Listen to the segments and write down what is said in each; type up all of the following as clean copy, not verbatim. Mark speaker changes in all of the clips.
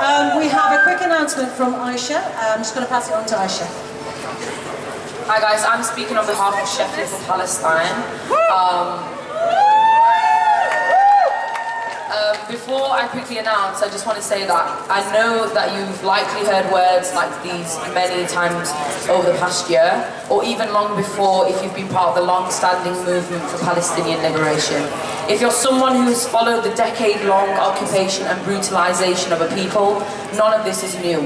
Speaker 1: We have a quick announcement from Ayesha. I'm just going to pass it on to Ayesha.
Speaker 2: Hi guys, I'm speaking on behalf of Sheffield for Palestine. Before I quickly announce, I just want to say that I know that you've likely heard words like these many times over the past year, or even long before if you've been part of the long-standing movement for Palestinian liberation. If you're someone who has followed the decade-long occupation and brutalization of a people, none of this is new.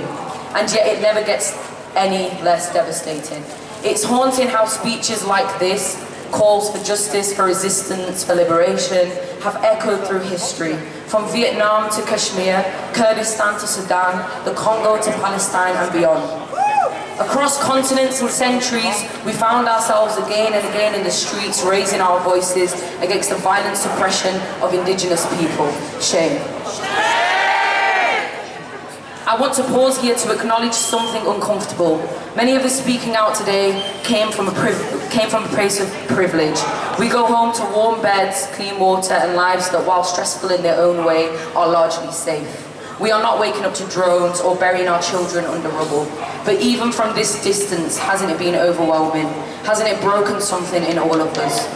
Speaker 2: And yet it never gets any less devastating. It's haunting how speeches like this, calls for justice, for resistance, for liberation, have echoed through history. From Vietnam to Kashmir, Kurdistan to Sudan, the Congo to Palestine and beyond. Across continents and centuries, we found ourselves again and again in the streets raising our voices against the violent suppression of indigenous people. Shame. I want to pause here to acknowledge something uncomfortable. Many of us speaking out today came from a place of privilege. We go home to warm beds, clean water, and lives that, while stressful in their own way, are largely safe. We are not waking up to drones or burying our children under rubble. But even from this distance, hasn't it been overwhelming? Hasn't it broken something in all of us?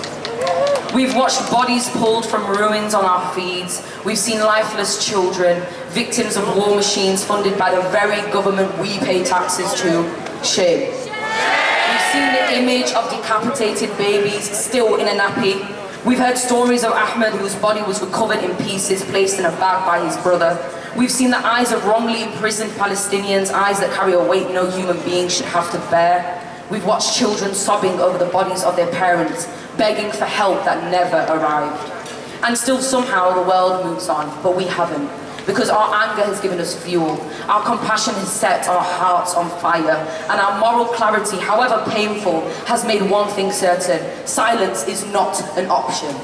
Speaker 2: We've watched bodies pulled from ruins on our feeds. We've seen lifeless children, victims of war machines funded by the very government we pay taxes to. Shame. We've seen the image of decapitated babies still in a nappy. We've heard stories of Ahmed, whose body was recovered in pieces, placed in a bag by his brother. We've seen the eyes of wrongly imprisoned Palestinians, eyes that carry a weight no human being should have to bear. We've watched children sobbing over the bodies of their parents, begging for help that never arrived. And still somehow the world moves on, but we haven't. Because our anger has given us fuel, our compassion has set our hearts on fire, and our moral clarity, however painful, has made one thing certain: silence is not an option.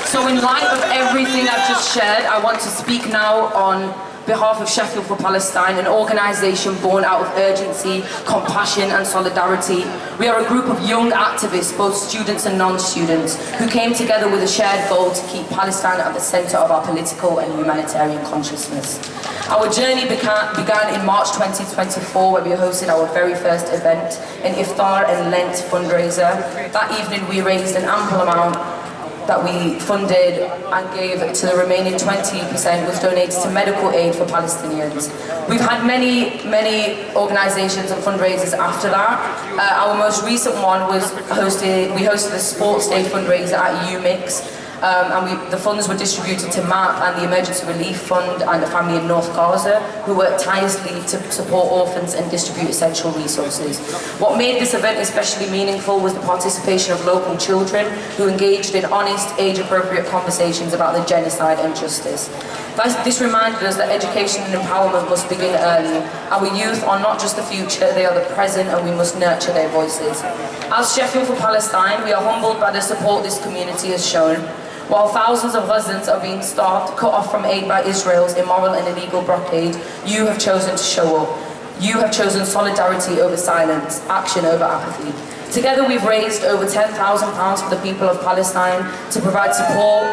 Speaker 2: So in light of everything I've just shared, I want to speak now on behalf of Sheffield for Palestine, an organisation born out of urgency, compassion and solidarity. We are a group of young activists, both students and non-students, who came together with a shared goal to keep Palestine at the centre of our political and humanitarian consciousness. Our journey began in March 2024, where we hosted our very first event, an Iftar and Lent fundraiser. That evening we raised an ample amount that we funded and gave to the remaining 20% was donated to medical aid for Palestinians. We've had many organisations and fundraisers after that. Our most recent one was we hosted a sports day fundraiser at UMix. And the funds were distributed to MAP and the Emergency Relief Fund and a family in North Gaza who worked tirelessly to support orphans and distribute essential resources. What made this event especially meaningful was the participation of local children who engaged in honest, age-appropriate conversations about the genocide and justice. This reminded us that education and empowerment must begin early. Our youth are not just the future, they are the present, and we must nurture their voices. As Sheffield for Palestine, we are humbled by the support this community has shown. While thousands of Gazans are being starved, cut off from aid by Israel's immoral and illegal blockade, you have chosen to show up. You have chosen solidarity over silence, action over apathy. Together we've raised over £10,000 for the people of Palestine to provide support,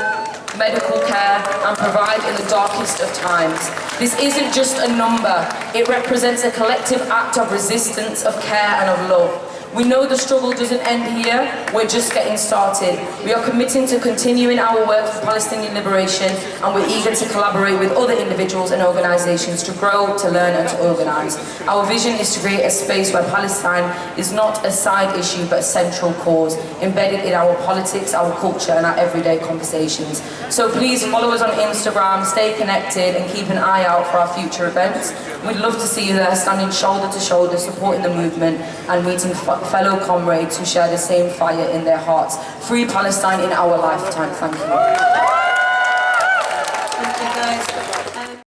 Speaker 2: medical care, and provide in the darkest of times. This isn't just a number, it represents a collective act of resistance, of care, and of love. We know the struggle doesn't end here, we're just getting started. We are committing to continuing our work for Palestinian liberation, and we're eager to collaborate with other individuals and organisations to grow, to learn and to organise. Our vision is to create a space where Palestine is not a side issue but a central cause, embedded in our politics, our culture and our everyday conversations. So please follow us on Instagram, stay connected and keep an eye out for our future events. We'd love to see you there, standing shoulder to shoulder, supporting the movement and meeting fellow comrades who share the same fire in their hearts. Free Palestine in our lifetime. Thank you.